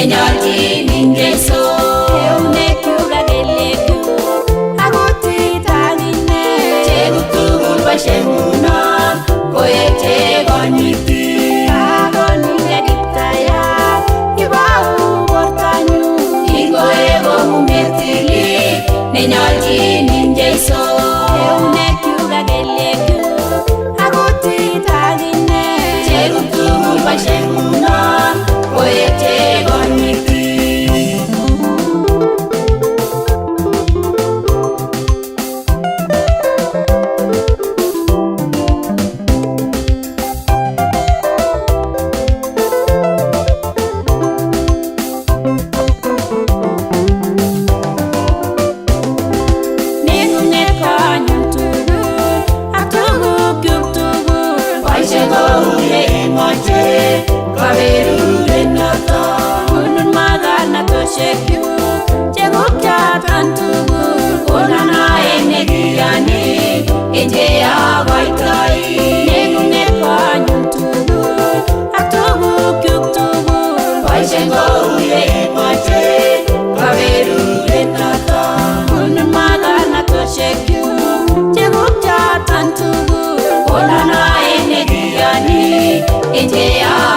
nenyolchin Jesu. Eunekyuk ak kelyekyu akutit akine Chekuk tugul boisien ngunon koeche konyiti. kakonike Kiptayat ibau bortanyu Ingoeku ng'ung'et nenyolchin Jesu. eunekyuk ak kelyekyu akutit akine Chekuk tugul boisien ngunon koeche konyiti. neng'ung'et konyun tugul ak tugukyuk tugul Boisien kou ye imoche kaberuret noton. konun makarnatoshekyuk chekuk choton tugul Konon aek nekiyoni en cheakoitoi. neng'ung'et konyun tugul ak tugukyuk tugul Boisien kou ye imoche kaberuret noton. konun makarnatoshekyuk chekuk choton tugul Konon aek nekiyoni en cheakoitoi.